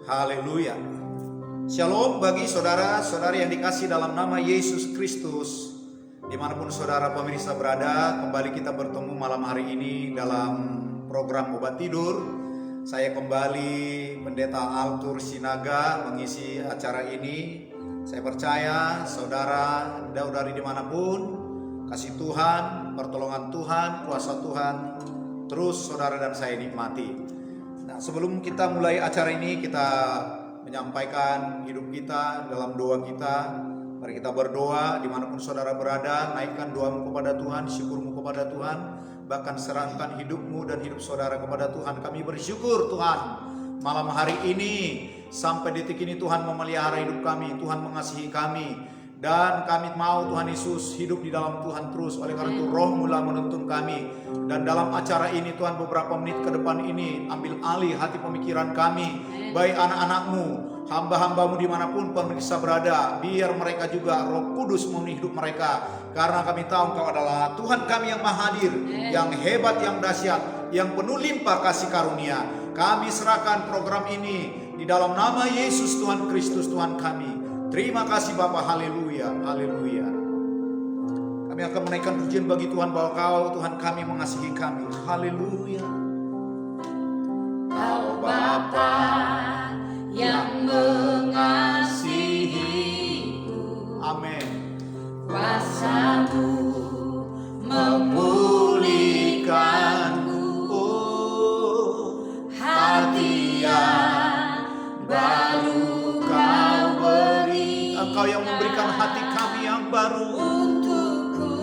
Haleluya. Shalom bagi saudara-saudari yang dikasih dalam nama Yesus Kristus. Dimanapun saudara pemirsa berada, kembali kita bertemu malam hari ini dalam program Obat Tidur. Saya kembali Pendeta Altur Sinaga mengisi acara ini. Saya percaya saudara dari dimanapun, kasih Tuhan, pertolongan Tuhan, kuasa Tuhan terus saudara dan saya nikmati. Nah, sebelum kita mulai acara ini, kita menyampaikan hidup kita dalam doa kita. Mari kita berdoa dimanapun saudara berada. Naikkan doamu kepada Tuhan, syukurmu kepada Tuhan. Bahkan serahkan hidupmu dan hidup saudara kepada Tuhan. Kami bersyukur Tuhan, malam hari ini sampai detik ini Tuhan memelihara hidup kami. Tuhan mengasihi kami. Dan kami mau Tuhan Yesus hidup di dalam Tuhan terus. Oleh karena itu Roh mula menuntun kami. Dan dalam acara ini Tuhan, beberapa menit ke depan ini, ambil alih hati pemikiran kami. Baik anak-anakmu, hamba-hambamu dimanapun pemirsa berada. Biar mereka juga Roh Kudus memenuhi hidup mereka. Karena kami tahu Engkau adalah Tuhan kami yang maha hadir, yang hebat, yang dahsyat, yang penuh limpah kasih karunia. Kami serahkan program ini di dalam nama Yesus Tuhan Kristus Tuhan kami. Terima kasih Bapa, haleluya, haleluya. Kami akan menaikkan pujian bagi Tuhan bahwa Kau Tuhan kami mengasihi kami. Haleluya. Kau Bapa yang mengasihiku, Amin. kuasa-Mu memulihkanku, hati yang baru Kau beri. Engkau yang memberikan hati kami yang baru untukku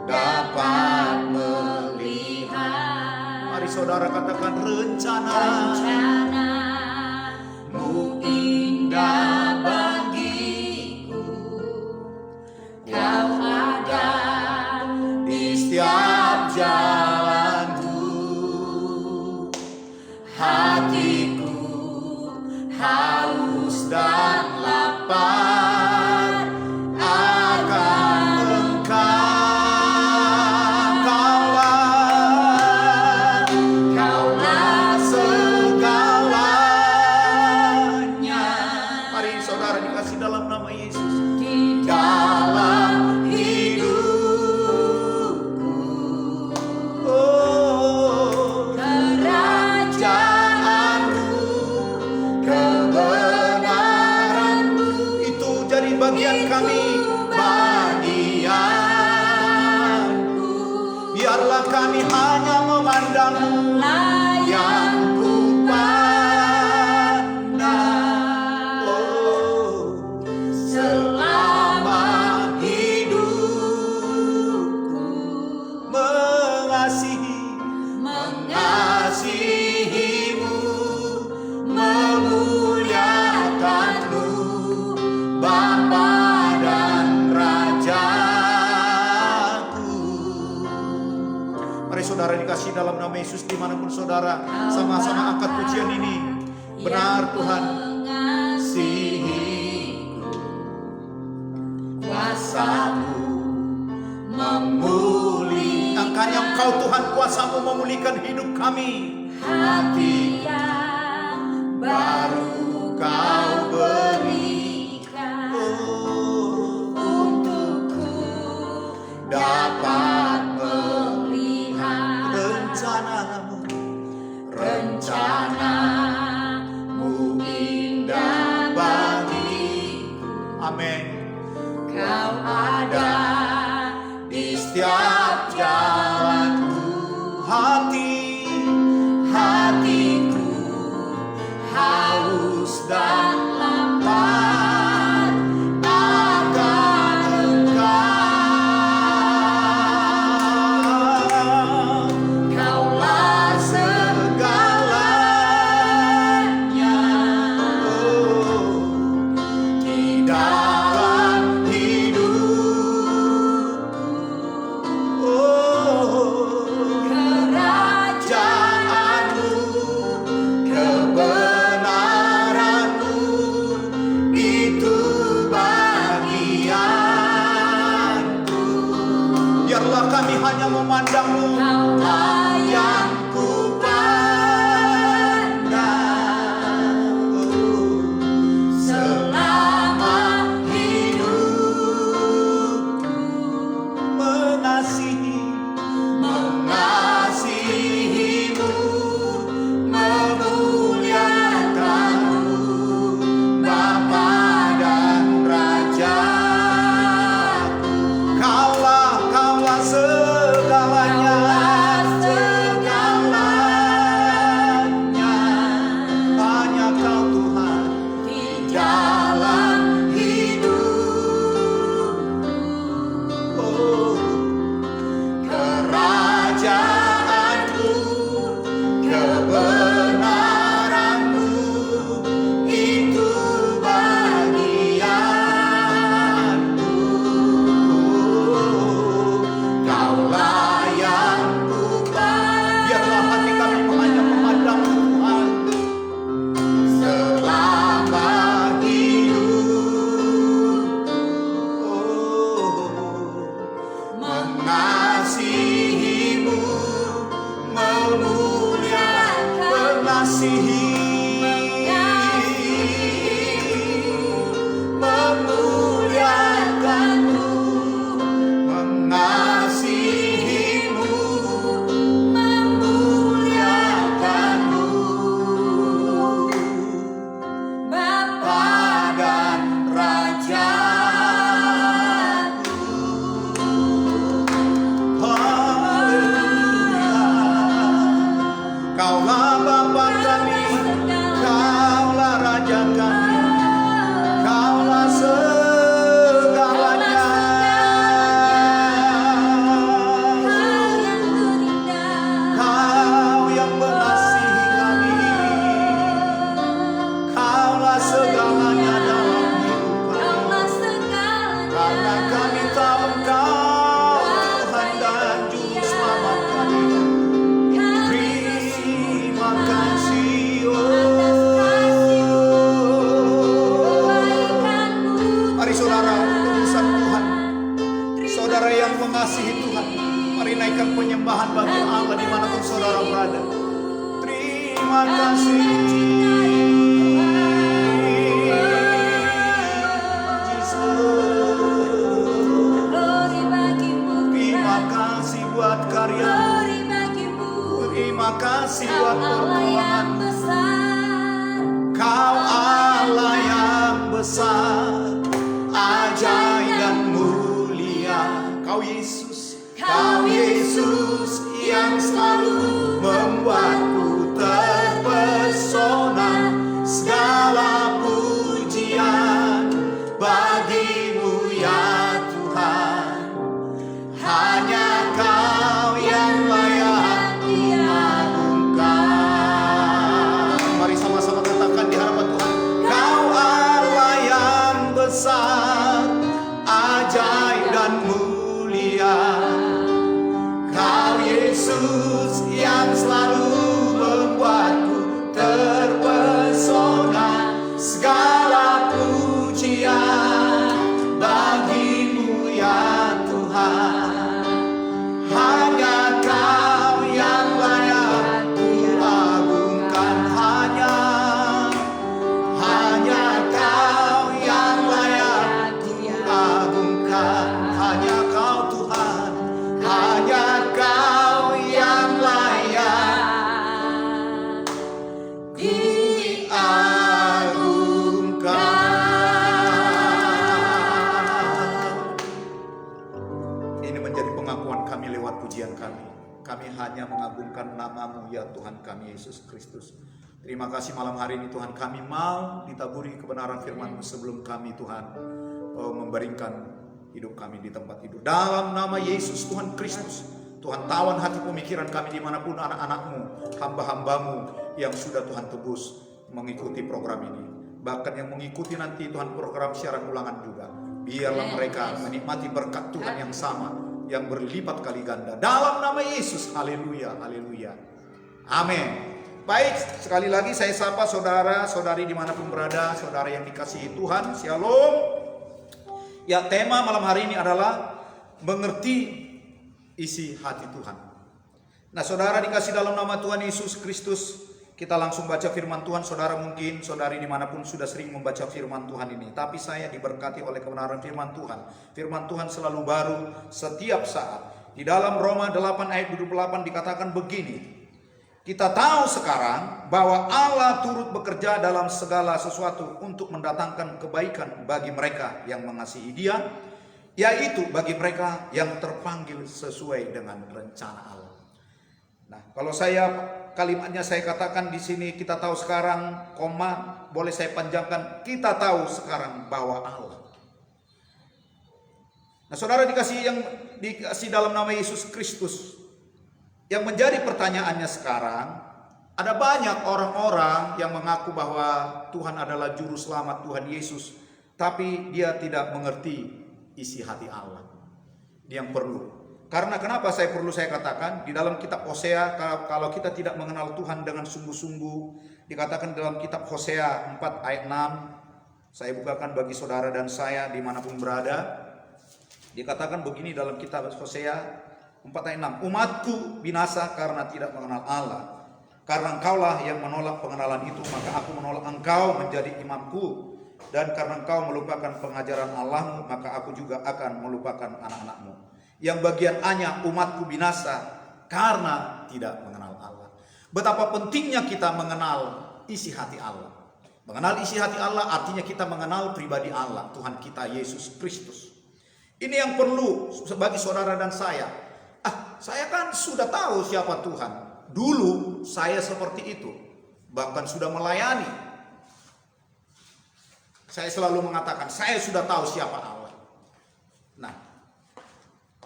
dapat melihat. Mari saudara katakan Rencana-Mu indah bagiku. Kau ada di setiap jalanku. Hatiku haus dan lapar akan Kaulah segalanya. Mari saudara dikasih dalam nama Yesus. Di dalam hidupku, kerajaanmu, kebenaranmu, Itu jadi bagian kami. bagianku. Biarlah kami hanya memandang-Mu yang ku pandang. Selama hidupku, mengasihi-Mu, memuliakan-Mu, Bapa dan Rajaku. Mari saudara dikasih dalam nama Yesus, dimanapun saudara, sama-sama angkat pujian ini. Benar Tuhan, mengasihiku, kuasa-Mu memulihkan, angkanya Engkau Tuhan kuasa-Mu memulihkan hidup kami. hati yang baru Kau berikan untukku dapat melihat rencana-Mu indah bagiku. Amin. Kau ada di setiap jalanku. Hatiku Hatiku mengasihi, memuliakanmu, mengasihimu, memuliakanmu, Bapa dan Raja. Kaulah Bapa kami, Kaulah Raja kami, Kaulah segalanya. Kau yang mengasihi kami, Kaulah segalanya dalam hidup kami. Karena kami tahu Kau Tuhan dan Juru Selamat kami. Terima kasih, Mari saudara, utusan Tuhan, saudara yang mengasihi Tuhan, mari naikkan penyembahan bagi Allah dimanapun saudara berada. Terima kasih, terima kasih buat karya, terima kasih buat pertolongan. Kau Allah yang besar, ajaib dan mulia. Kau Yesus yang selalu membuatku terpesona. Segala pujian bagimu ya Tuhan. Hanya Kau yang layak diagungkan. Mari sama-sama katakan di hadapan Tuhan. Kau Allah yang besar, ajaib dan mulia. Kau Yesus yang selalu membuatku terpesona. Segala pujian bagimu ya Tuhan. Hanya Kau yang layak diagungkan. Hanya Kau yang layak diagungkan. Hanya Kau Tuhan, hanya Kau yang layak diagungkan. Ini menjadi pengakuan kami lewat pujian kami. Kami hanya mengagungkan nama-Mu ya Tuhan kami Yesus Kristus. Terima kasih malam hari ini Tuhan, kami mau ditaburi kebenaran firman-Mu sebelum kami Tuhan membaringkan hidup kami di tempat tidur. Dalam nama Yesus Tuhan Kristus, Tuhan tawan hati pemikiran kami dimanapun anak-anak-Mu, hamba-hamba-Mu yang sudah Tuhan tebus mengikuti program ini. Bahkan yang mengikuti nanti Tuhan program siaran ulangan juga. Biarlah mereka menikmati berkat Tuhan yang sama, yang berlipat kali ganda. Dalam nama Yesus, haleluya, haleluya. Amin. Baik, sekali lagi saya sapa saudara-saudari dimanapun berada, saudara yang dikasihi Tuhan, shalom. Ya, tema malam hari ini adalah mengerti isi hati Tuhan. Nah, saudara dikasih dalam nama Tuhan Yesus Kristus, kita langsung baca firman Tuhan. Saudara mungkin, saudari dimanapun sudah sering membaca firman Tuhan ini, tapi saya diberkati oleh kebenaran firman Tuhan. Firman Tuhan selalu baru setiap saat. Di dalam Roma 8 ayat 28 dikatakan begini, kita tahu sekarang bahwa Allah turut bekerja dalam segala sesuatu untuk mendatangkan kebaikan bagi mereka yang mengasihi Dia, yaitu bagi mereka yang terpanggil sesuai dengan rencana Allah. Nah, kalau kalimatnya saya katakan di sini, kita tahu sekarang, koma, boleh saya panjangkan, kita tahu sekarang bahwa Allah. Nah, saudara dikasih dalam nama Yesus Kristus. Yang menjadi pertanyaannya sekarang, ada banyak orang-orang yang mengaku bahwa Tuhan adalah juru selamat, Tuhan Yesus, tapi dia tidak mengerti isi hati Allah. Dia yang perlu. Karena kenapa saya katakan di dalam kitab Hosea, kalau kita tidak mengenal Tuhan dengan sungguh-sungguh, dikatakan dalam kitab Hosea 4 ayat 6, saya bukakan bagi saudara dan saya dimanapun berada, dikatakan begini dalam kitab Hosea 4 ayat 6, umatku binasa karena tidak mengenal Allah, Karena engkaulah yang menolak pengenalan itu, maka aku menolak engkau menjadi imamku. Dan karena engkau melupakan pengajaran Allahmu, maka aku juga akan melupakan anak-anakmu. Yang bagian hanya umatku binasa karena tidak mengenal Allah. Betapa pentingnya kita mengenal isi hati Allah. Mengenal isi hati Allah artinya kita mengenal pribadi Allah, Tuhan kita Yesus Kristus. Ini yang perlu bagi saudara dan saya. Saya kan sudah tahu siapa Tuhan. Dulu saya seperti itu, bahkan sudah melayani. Saya selalu mengatakan saya sudah tahu siapa Allah. Nah,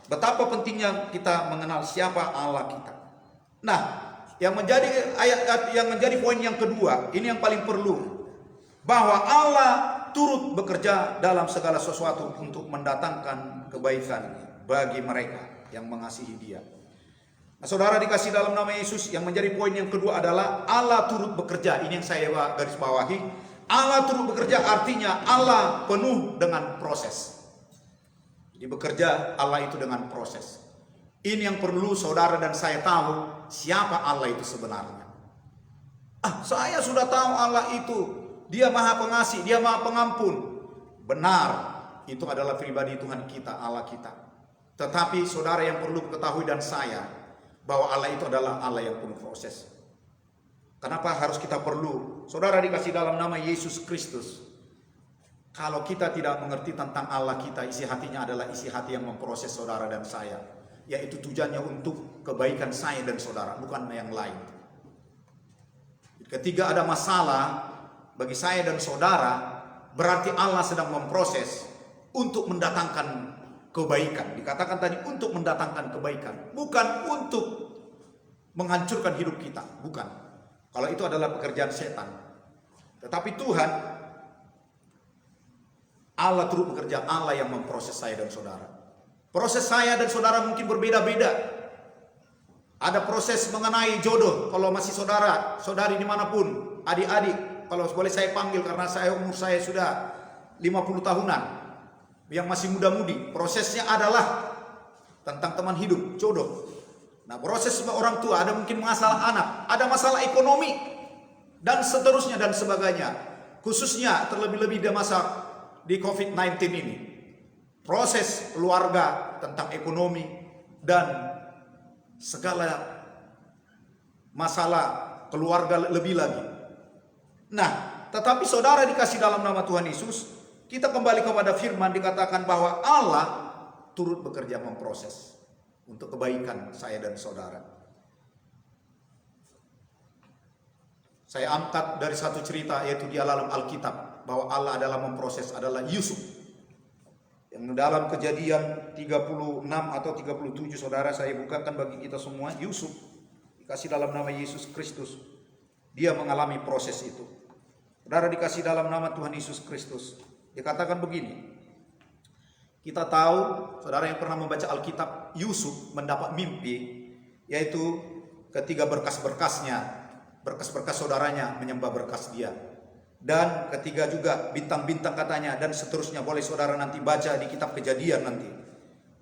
betapa pentingnya kita mengenal siapa Allah kita. Nah, yang menjadi poin yang kedua, ini yang paling perlu, bahwa Allah turut bekerja dalam segala sesuatu untuk mendatangkan kebaikan bagi mereka yang mengasihi Dia. Nah, saudara dikasih dalam nama Yesus, yang menjadi poin yang kedua adalah Allah turut bekerja. Ini yang saya garis bawahi. Allah turut bekerja artinya Allah penuh dengan proses. Jadi bekerja Allah itu dengan proses. Ini yang perlu saudara dan saya tahu siapa Allah itu sebenarnya. Saya sudah tahu Allah itu, Dia Maha Pengasih, Dia Maha Pengampun. Benar, itu adalah pribadi Tuhan kita, Allah kita. Tetapi saudara yang perlu ketahui dan saya, bahwa Allah itu adalah Allah yang penuh proses. Kenapa harus kita perlu? Saudara dikasih dalam nama Yesus Kristus. Kalau kita tidak mengerti tentang Allah kita, isi hatinya adalah isi hati yang memproses saudara dan saya. Yaitu tujuannya untuk kebaikan saya dan saudara, bukan yang lain. Ketika ada masalah bagi saya dan saudara, berarti Allah sedang memproses untuk mendatangkan kebaikan. Dikatakan tadi untuk mendatangkan kebaikan, bukan untuk menghancurkan hidup kita, bukan. Kalau itu adalah pekerjaan setan. Tetapi Tuhan, Allah turut bekerja, Allah yang memproses saya dan saudara. Proses saya dan saudara mungkin berbeda-beda. Ada proses mengenai jodoh, kalau masih saudara, saudari dimanapun, adik-adik, kalau boleh saya panggil karena umur saya sudah 50 tahunan. Yang masih muda-mudi, prosesnya adalah tentang teman hidup, jodoh. Nah, proses orang tua, ada mungkin masalah anak, ada masalah ekonomi, dan seterusnya dan sebagainya. Khususnya terlebih-lebih di masa di COVID-19 ini. Proses keluarga tentang ekonomi dan segala masalah keluarga lebih lagi. Nah, tetapi saudara dikasih dalam nama Tuhan Yesus, kita kembali kepada firman dikatakan bahwa Allah turut bekerja memproses untuk kebaikan saya dan saudara. Saya angkat dari satu cerita, yaitu di dalam Alkitab, bahwa Allah adalah memproses, adalah Yusuf. Yang dalam Kejadian 36 atau 37, saudara saya bukakan bagi kita semua, Yusuf dikasih dalam nama Yesus Kristus. Dia mengalami proses itu. Saudara dikasih dalam nama Tuhan Yesus Kristus. Dikatakan begini, kita tahu, saudara yang pernah membaca Alkitab, Yusuf mendapat mimpi, yaitu ketika berkas-berkas saudaranya menyembah berkas dia. Dan ketiga juga bintang-bintang katanya, dan seterusnya. Boleh saudara nanti baca di kitab Kejadian nanti.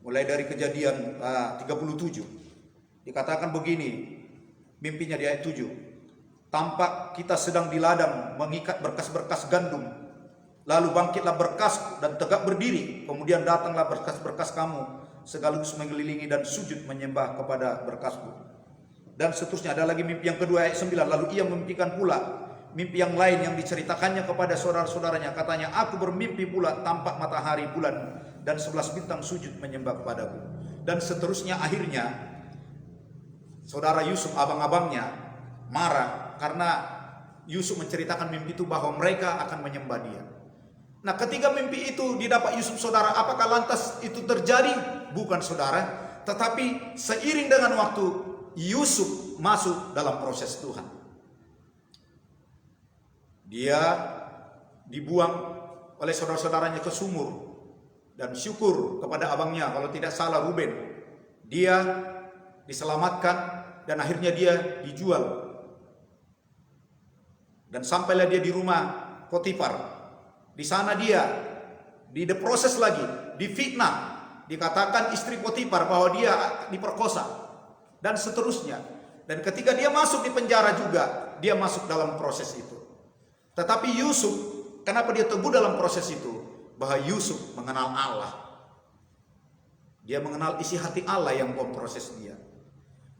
Mulai dari Kejadian 37. Dikatakan begini, mimpinya di ayat 7. Tampak kita sedang di ladang mengikat berkas-berkas gandum. Lalu bangkitlah berkas dan tegak berdiri. Kemudian datanglah berkas-berkas kamu, sekaligus mengelilingi dan sujud menyembah kepada berkasmu. Dan seterusnya ada lagi mimpi yang kedua ayat 9. Lalu ia memimpikan pula mimpi yang lain yang diceritakannya kepada saudara-saudaranya. Katanya, aku bermimpi pula tampak matahari, bulan, dan 11 bintang sujud menyembah kepadaku. Dan seterusnya. Akhirnya saudara Yusuf, abang-abangnya marah karena Yusuf menceritakan mimpi itu bahwa mereka akan menyembah dia. Nah, ketika mimpi itu didapat Yusuf, saudara, apakah lantas itu terjadi? Bukan, saudara. Tetapi seiring dengan waktu, Yusuf masuk dalam proses Tuhan. Dia dibuang oleh saudara-saudaranya ke sumur. Dan syukur kepada abangnya, kalau tidak salah Ruben. Dia diselamatkan dan akhirnya dia dijual. Dan sampailah dia di rumah Potifar. Di sana dia diproses lagi, difitnah, dikatakan istri Potifar bahwa dia diperkosa dan seterusnya. Dan ketika dia masuk di penjara juga, dia masuk dalam proses itu. Tetapi Yusuf, kenapa dia teguh dalam proses itu? Bahwa Yusuf mengenal Allah. Dia mengenal isi hati Allah yang memproses dia.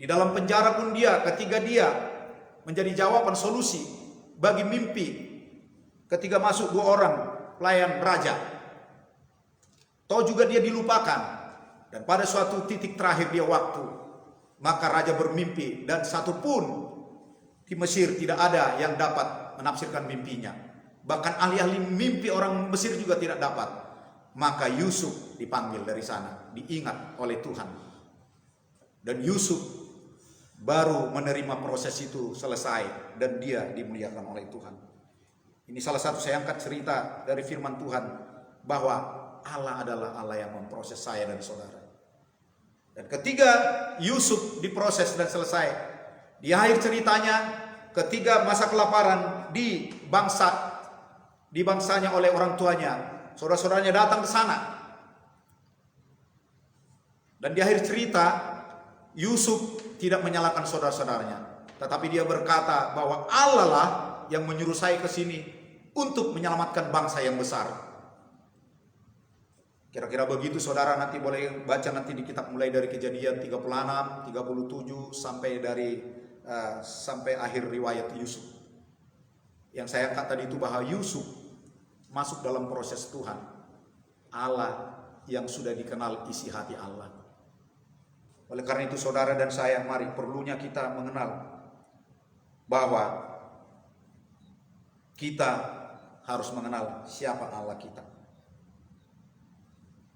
Di dalam penjara pun dia, ketika dia menjadi jawaban solusi bagi mimpi, ketika masuk 2 orang pelayan raja, toh juga dia dilupakan. Dan pada suatu titik terakhir dia waktu, maka raja bermimpi dan satu pun di Mesir tidak ada yang dapat menafsirkan mimpinya. Bahkan ahli-ahli mimpi orang Mesir juga tidak dapat. Maka Yusuf dipanggil dari sana, diingat oleh Tuhan. Dan Yusuf baru menerima proses itu selesai dan dia dimuliakan oleh Tuhan. Ini salah satu saya angkat cerita dari firman Tuhan bahwa Allah adalah Allah yang memproses saya dan saudara. Dan ketika Yusuf diproses dan selesai, di akhir ceritanya ketika masa kelaparan di bangsanya oleh orang tuanya, saudara-saudaranya datang ke sana. Dan di akhir cerita Yusuf tidak menyalahkan saudara-saudaranya, tetapi dia berkata bahwa Allah lah yang menyuruh saya ke sini untuk menyelamatkan bangsa yang besar. Kira-kira begitu saudara, nanti boleh baca nanti di kitab mulai dari Kejadian 36, 37 sampai akhir riwayat Yusuf. Yang saya angkat tadi itu bahwa Yusuf masuk dalam proses Tuhan. Allah yang sudah dikenal isi hati Allah. Oleh karena itu saudara dan saya, mari perlunya kita mengenal bahwa kita harus mengenal siapa Allah kita.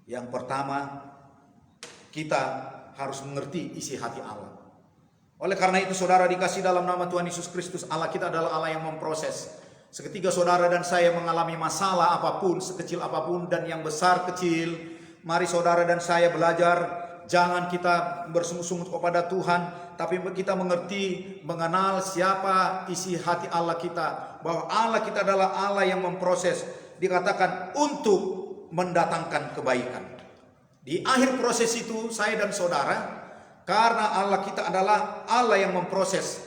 Yang pertama, kita harus mengerti isi hati Allah. Oleh karena itu saudara dikasih dalam nama Tuhan Yesus Kristus, Allah kita adalah Allah yang memproses. Seketika saudara dan saya mengalami masalah apapun, sekecil apapun dan yang besar kecil, mari saudara dan saya belajar. Jangan kita bersungut-sungut kepada Tuhan, tapi kita mengenal siapa isi hati Allah kita. Bahwa Allah kita adalah Allah yang memproses. Dikatakan untuk mendatangkan kebaikan. Di akhir proses itu saya dan saudara, karena Allah kita adalah Allah yang memproses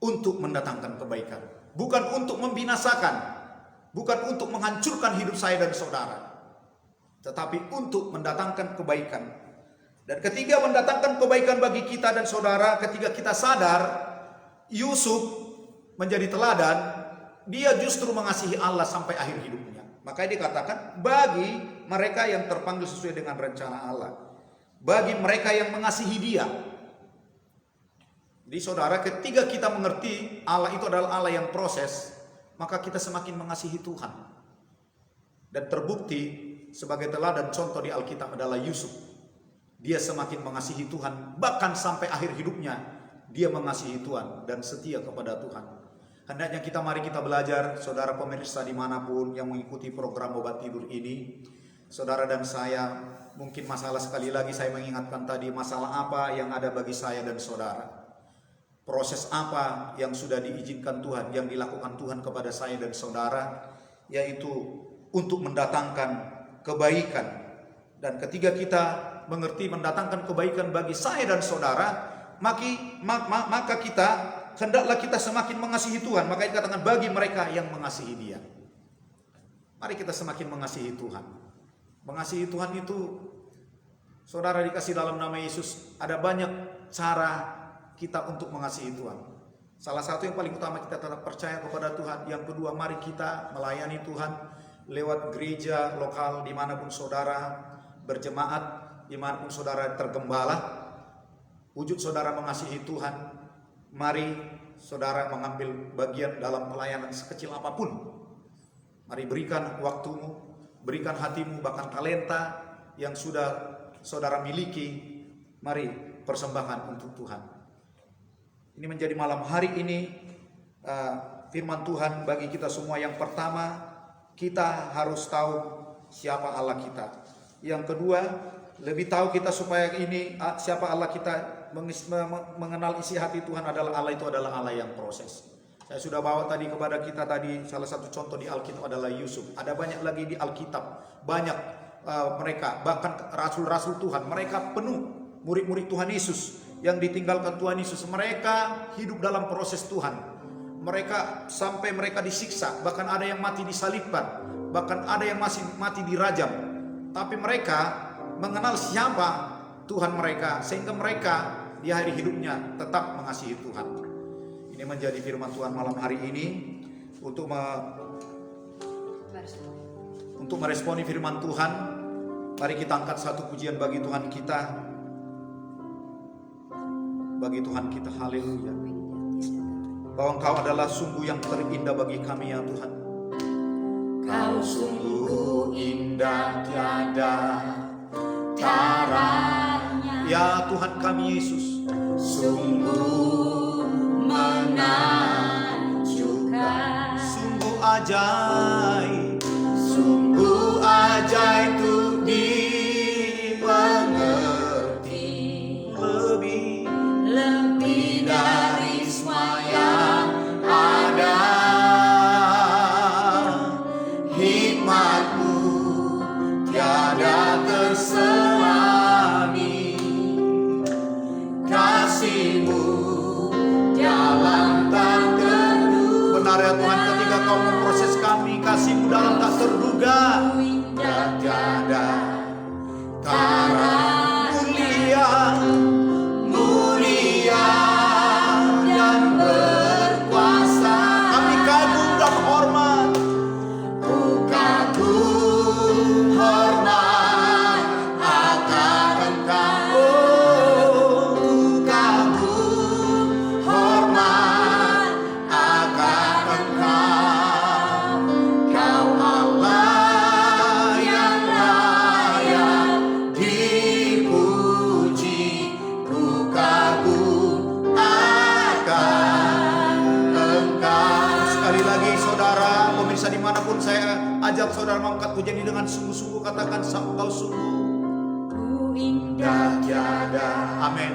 untuk mendatangkan kebaikan, bukan untuk membinasakan, bukan untuk menghancurkan hidup saya dan saudara, tetapi untuk mendatangkan kebaikan. Dan ketika mendatangkan kebaikan bagi kita dan saudara, ketika kita sadar Yusuf menjadi teladan, dia justru mengasihi Allah sampai akhir hidupnya. Makanya dikatakan bagi mereka yang terpanggil sesuai dengan rencana Allah, bagi mereka yang mengasihi Dia. Jadi saudara, ketika kita mengerti Allah itu adalah Allah yang proses, maka kita semakin mengasihi Tuhan. Dan terbukti sebagai teladan contoh di Alkitab adalah Yusuf. Dia semakin mengasihi Tuhan, bahkan sampai akhir hidupnya dia mengasihi Tuhan dan setia kepada Tuhan. Hendaknya mari kita belajar, saudara pemirsa dimanapun yang mengikuti program obat tidur ini, saudara dan saya, mungkin masalah sekali lagi saya mengingatkan tadi, masalah apa yang ada bagi saya dan saudara, proses apa yang sudah diizinkan Tuhan, yang dilakukan Tuhan kepada saya dan saudara, yaitu untuk mendatangkan kebaikan. Dan ketika kita mengerti mendatangkan kebaikan bagi saya dan saudara, maka kita hendaklah kita semakin mengasihi Tuhan. Maka dikatakan bagi mereka yang mengasihi Dia. Mari kita semakin mengasihi Tuhan. Mengasihi Tuhan itu, saudara dikasih dalam nama Yesus, ada banyak cara kita untuk mengasihi Tuhan. Salah satu yang paling utama, kita tetap percaya kepada Tuhan. Yang kedua, mari kita melayani Tuhan lewat gereja lokal dimanapun saudara berjemaat, dimanapun saudara tergembala. Wujud saudara mengasihi Tuhan, mari saudara mengambil bagian dalam pelayanan sekecil apapun. Mari berikan waktumu, berikan hatimu, bahkan talenta yang sudah saudara miliki. Mari persembahkan untuk Tuhan. Ini menjadi malam hari ini firman Tuhan bagi kita semua. Yang pertama, kita harus tahu siapa Allah kita. Yang kedua, lebih tahu kita supaya ini siapa Allah kita, mengenal isi hati Tuhan adalah Allah itu adalah Allah yang proses. Saya sudah bawa tadi kepada kita tadi salah satu contoh di Alkitab adalah Yusuf. Ada banyak lagi di Alkitab, banyak mereka, bahkan rasul-rasul Tuhan, mereka penuh murid-murid Tuhan Yesus yang ditinggalkan Tuhan Yesus. Mereka hidup dalam proses Tuhan. Mereka sampai mereka disiksa, bahkan ada yang mati disalibkan, bahkan ada yang masih mati dirajam. Tapi mereka mengenal siapa Tuhan mereka, sehingga mereka di akhir hidupnya tetap mengasihi Tuhan. Ini menjadi firman Tuhan malam hari ini untuk meresponi firman Tuhan. Mari kita angkat satu pujian bagi Tuhan kita. Bagi Tuhan kita, haleluya. Bahwa Engkau adalah sungguh yang terindah bagi kami ya Tuhan. Kau sungguh indah, tiada taranya. Ya Tuhan kami Yesus, Sungguh menakjubkan. sungguh ajaib, Sungguh ajaib untuk dimengerti. Lebih dari semua yang ada. Hikmat-Mu tiada terselami. Kasih-Mu dalam tak terduga. benar ya Tuhan, ketika Kau memproses kami, kasih-Mu dalam tak terduga. Indah tiada Mulia, mulia dan berkuasa. kami kagum dan hormat. Ku kagum hormat akan Engkau. Ku kagum hormat akan Engkau. Kau Allah yang layak dipuji. Ku kagum akan Engkau. Sekali lagi saudara, pemirsa dimanapun saya ajak saudara mengangkat pujian ini dengan sungguh-sungguh, katakan Engkau sungguh Ku indah tiada amin.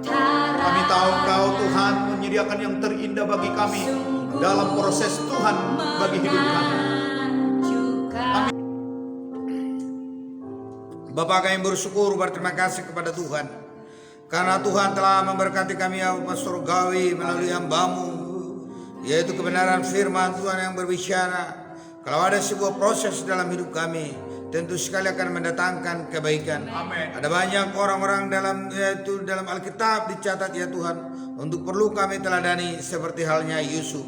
tara. Kami tahu Engkau Tuhan menyediakan yang terindah bagi kami dalam proses Tuhan bagi hidup kami. Menakjubkan. Bapak, kami bersyukur, berterima kasih kepada Tuhan karena Tuhan telah memberkati kami ya Bapak surgawi melalui hamba-Mu, yaitu kebenaran firman Tuhan yang berbicara. Kalau ada sebuah proses dalam hidup kami, tentu sekali akan mendatangkan kebaikan. Amin. Ada banyak orang-orang yaitu dalam Alkitab dicatat ya Tuhan, untuk perlu kami teladani seperti halnya Yusuf,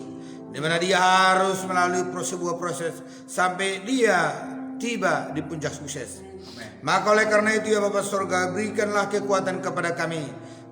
di mana dia harus melalui sebuah proses sampai dia tiba di puncak sukses. Maka oleh karena itu ya Bapa Surga, berikanlah kekuatan kepada kami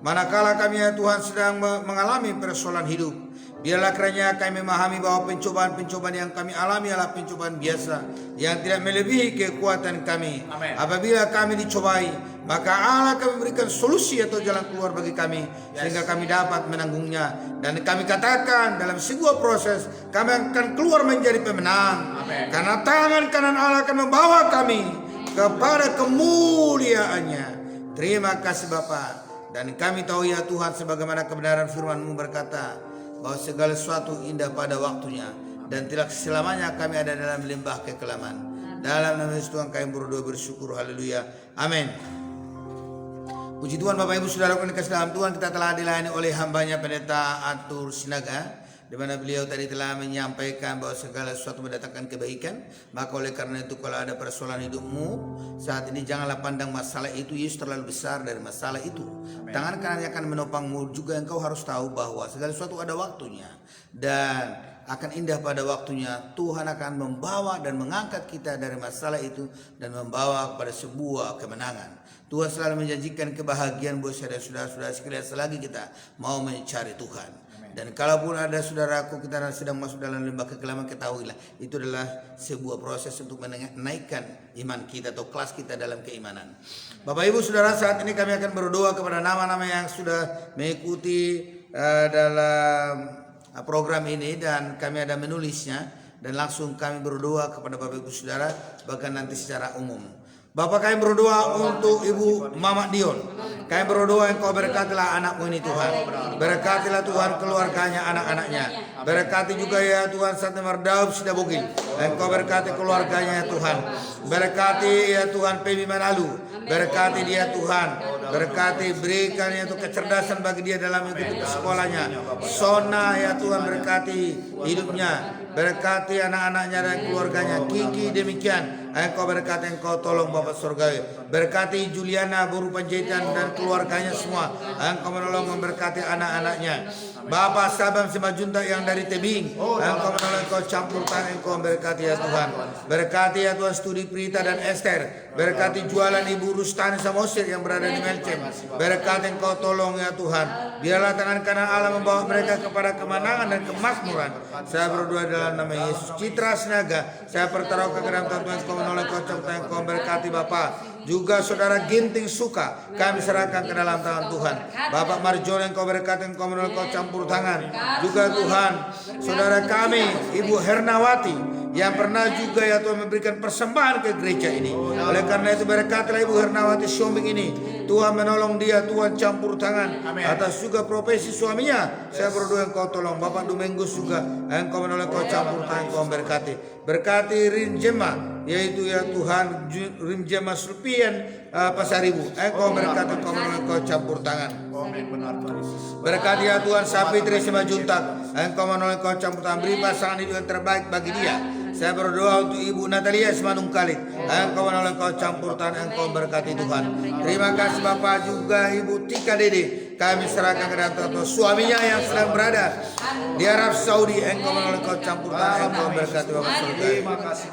manakala kami ya Tuhan sedang mengalami persoalan hidup. Biarlah kiranya kami memahami bahwa pencobaan-pencobaan yang kami alami adalah pencobaan biasa yang tidak melebihi kekuatan kami. Amin. Apabila kami dicobai, maka Allah akan memberikan solusi atau jalan keluar bagi kami, sehingga kami dapat menanggungnya. Dan kami katakan dalam sebuah proses kami akan keluar menjadi pemenang. Amin. Karena tangan kanan Allah akan membawa kami kepada kemuliaannya. Terima kasih Bapa. Dan kami tahu ya Tuhan, sebagaimana kebenaran firman-Mu berkata bahwa segala sesuatu indah pada waktunya, dan tidak selamanya kami ada dalam lembah kekelaman. Dalam nama Yesus Tuhan kami berdoa bersyukur, haleluya, amin. Puji Tuhan Bapak Ibu Saudara yang dikasihi dalam Tuhan, kita telah dilayani oleh hambanya Pendeta Arthur Sinaga, di mana beliau tadi telah menyampaikan bahwa segala sesuatu mendatangkan kebaikan. Maka oleh karena itu, kalau ada persoalan hidupmu saat ini, janganlah pandang masalah itu, Yesus terlalu besar dari masalah itu. Tangan kanannya akan menopangmu. Juga engkau harus tahu bahwa segala sesuatu ada waktunya, dan akan indah pada waktunya. Tuhan akan membawa dan mengangkat kita dari masalah itu dan membawa kepada sebuah kemenangan. Tuhan selalu menjanjikan kebahagiaan buat saya dan saudara-saudara sekalian selagi kita mau mencari Tuhan. Dan kalaupun ada saudaraku kita sedang masuk dalam lembah kekelaman, ketahuilah itu adalah sebuah proses untuk menaikkan iman kita atau kelas kita dalam keimanan. Bapak Ibu Saudara, saat ini kami akan berdoa kepada nama-nama yang sudah mengikuti dalam program ini, dan kami ada menulisnya, dan langsung kami berdoa kepada Bapak Ibu Saudara, bahkan nanti secara umum. Bapak kami berdoa untuk Ibu Mama Dion. Kami berdoa Engkau berkatilah anakmu ini Tuhan. Berkatilah Tuhan keluarganya, anak-anaknya. Berkati juga ya Tuhan Sate Mardaub Sidabogil. Engkau berkati keluarganya ya Tuhan. Berkati ya Tuhan Pebi Manalu. Berkati dia Tuhan. Berkati berikan ya Tuhan kecerdasan bagi dia dalam mengikuti sekolahnya. Sona ya Tuhan berkati hidupnya. Berkati anak-anaknya dan keluarganya. Kiki demikian. Engkau berkati, Engkau tolong Bapak Surgawi. Berkati Juliana Buru Panjaitan dan keluarganya semua. Engkau menolong memberkati anak-anaknya. Bapak Sabam Simajunta yang dari Tebing, Engkau menolong, Engkau campur tangan, Engkau berkati ya Tuhan. Berkati ya Tuhan studi Prita dan Esther. Berkati jualan Ibu Rustani Samosir yang berada di Melcem. Berkati Engkau tolong ya Tuhan. Biarlah tangan kanan Allah membawa mereka kepada kemenangan dan kemakmuran. Saya berdoa dalam nama Yesus. Citra Sinaga, saya pertaruhkan ke dalam Tuhan, Engkau menolong, Engkau campur tangan, Engkau berkati Bapak. Juga saudara Ginting Suka, kami serahkan ke dalam tangan Tuhan. Bapak Marjono, Engkau berkati, Engkau menolong, Engkau campur tangan. Juga Tuhan, saudara kami Ibu Hernawati yang pernah juga ya Tuhan memberikan persembahan ke gereja ini. Oleh karena itu berkatilah Ibu Hernawati Siombing ini. Tuhan menolong dia, Tuhan campur tangan. Atas juga profesi suaminya, saya berdoa Engkau tolong. Bapak Domingus juga, Engkau menolong, Engkau campur tangan, Engkau berkati. Berkati Rinjema, yaitu ya Tuhan Rinjema Sulpian Pasaribu. Engkau berkati, Engkau menolong, Engkau campur tangan. Berkati ya Tuhan Sapitri Simajuntak, Engkau menolong, Engkau campur tangan. Beri pasangan hidup yang terbaik bagi dia. Saya berdoa untuk Ibu Natalia Semanung Kalit. Engkau menolong, Engkau campur tangan, Engkau berkati Tuhan. Terima kasih Bapak juga Ibu Tika Dede. Kami serahkan ke dalam Tuhan. Suaminya yang sedang berada di Arab Saudi, Engkau menolong, Engkau campur tangan, Engkau berkati Bapak surga.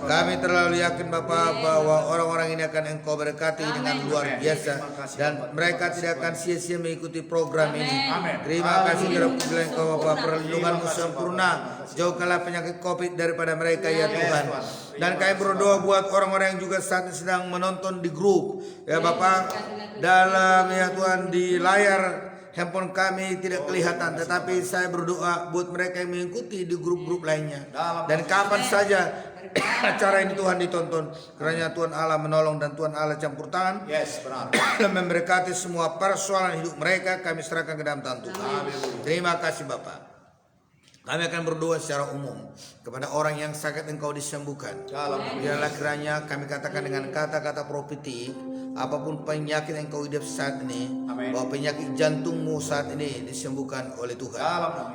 Kami terlalu yakin Bapak bahwa orang-orang ini akan Engkau berkati dengan luar biasa. Dan mereka tidak akan sia-sia mengikuti program ini. Terima kasih terhadap Engkau Bapak, perlindunganmu sempurna. Jauhkanlah penyakit COVID daripada mereka ya Tuhan. Dan kami berdoa buat orang-orang yang juga saat ini sedang menonton di grup ya Bapak, dalam ya Tuhan di layar handphone kami tidak kelihatan, tetapi saya berdoa buat mereka yang mengikuti di grup-grup lainnya. Dan kapan saja acara ini Tuhan ditonton, karena Tuhan Allah menolong dan Tuhan Allah campur tangan. Yes, benar. Dan memberkati semua persoalan hidup mereka, kami serahkan ke dalam tangan Tuhan. Terima kasih Bapak. Kami akan berdoa secara umum kepada orang yang sakit, Engkau disembuhkan. Biarlah kiranya kami katakan dengan kata-kata profetik, apapun penyakit yang Engkau hidup saat ini, bahwa penyakit jantungmu saat ini disembuhkan oleh Tuhan.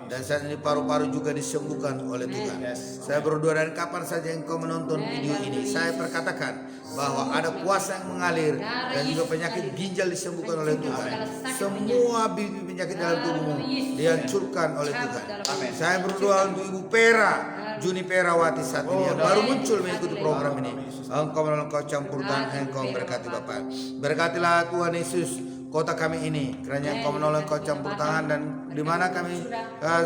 Dan saat ini paru-paru juga disembuhkan oleh Tuhan. Saya berdoa dan kapan saja Engkau menonton video ini, saya perkatakan bahwa ada kuasa yang mengalir dan juga penyakit ginjal disembuhkan oleh Tuhan. Semua bibit penyakit dalam tubuhmu dihancurkan oleh Tuhan. Saya berdoa untuk Ibu Pera Juni Perawati saat ini yang baru muncul mengikuti program ini. Engkau menolong, Engkau campur tangan, Engkau berkati Bapak. Berkatilah Tuhan Yesus kota kami ini, kiranya Engkau menolong, Engkau campur tangan, dan di mana kami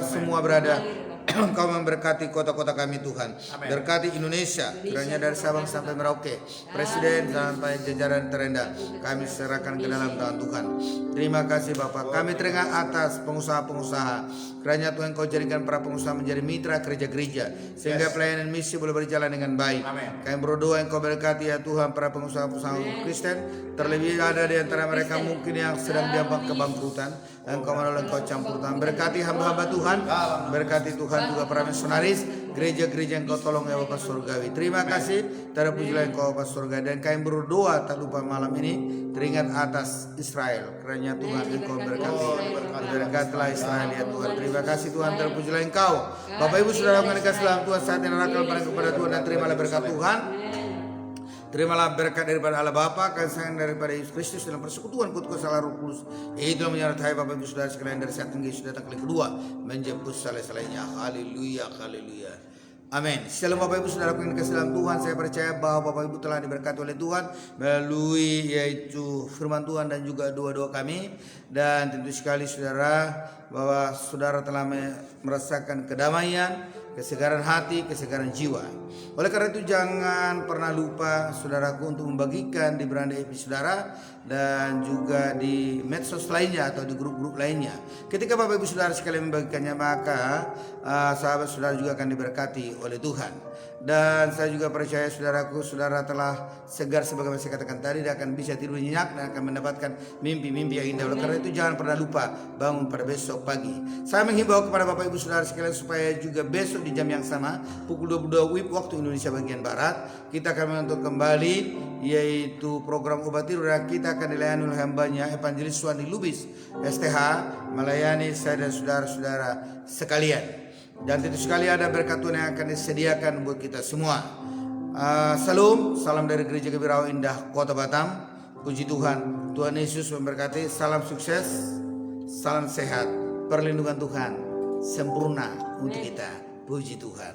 semua berada, Engkau memberkati kota-kota kami Tuhan. Berkati Indonesia, kiranya dari Sabang sampai Merauke, Presiden sampai jajaran terendah, kami serahkan ke dalam tangan Tuhan. Terima kasih Bapak. Kami teringat atas pengusaha-pengusaha, kiranya Tuhan Engkau jadikan para pengusaha menjadi mitra gereja-gereja, sehingga pelayanan misi boleh berjalan dengan baik. Kami berdoa Engkau berkati ya Tuhan para pengusaha-pengusaha Kristen, terlebih ada di antara mereka mungkin yang sedang diambang kebangkrutan. Engkau menolong, Engkau campur tangan. Berkati hamba-hamba Tuhan, berkati Tuhan juga para misionaris, gereja-gereja yang Engkau tolong ya Bapak Surgawi. Terima kasih, terpujilah Engkau Bapak Surgawi. Dan kami berdoa tak lupa malam ini teringat atas Israel, kiranya Tuhan Engkau berkati. Berkatilah Israel ya Tuhan. Terima kasih Tuhan, terpujilah Engkau. Bapak Ibu saudara yang dikasihi dalam Tuhan, saat ini nakal kepada Tuhan, dan terimalah berkat Tuhan. Terimalah berkat daripada Allah Bapa, kasih sayang daripada Yesus Kristus, dalam persekutuan kuasa Roh Kudus. Itu yang menyertai Bapak Ibu Saudara sekalian dari saat ini sudah datang kali kedua menjemput salah-salahnya. Haleluya, haleluya. Amin. Shalom Bapak Ibu Saudara yang dikasihi dalam Tuhan. Saya percaya bahwa Bapak Ibu telah diberkati oleh Tuhan melalui yaitu firman Tuhan dan juga doa-doa kami. Dan tentu sekali saudara bahwa saudara telah merasakan kedamaian, kesegaran hati, kesegaran jiwa. Oleh karena itu jangan pernah lupa saudaraku untuk membagikan di beranda FB saudara dan juga di medsos lainnya atau di grup-grup lainnya. Ketika Bapak Ibu Saudara sekalian membagikannya, maka sahabat saudara juga akan diberkati oleh Tuhan. Dan saya juga percaya saudaraku, saudara telah segar sebagaimana saya katakan tadi, dan akan bisa tidur nyenyak dan akan mendapatkan mimpi-mimpi yang indah. Oleh karena itu jangan pernah lupa bangun pada besok pagi. Saya menghimbau kepada Bapak Ibu Saudara sekalian supaya juga besok di jam yang sama pukul 22 WIB waktu Indonesia bagian Barat kita akan menonton kembali yaitu program Obat Tidur, dan kita akan dilayani oleh hambanya Evangelis Suwandi Lubis STH melayani saya dan saudara-saudara sekalian. Dan tentu sekali ada berkat Tuhan yang akan disediakan buat kita semua. Salam dari Gereja Gebirau Indah Kota Batam. Puji Tuhan, Tuhan Yesus memberkati. Salam sukses, salam sehat, perlindungan Tuhan sempurna untuk kita. Puji Tuhan.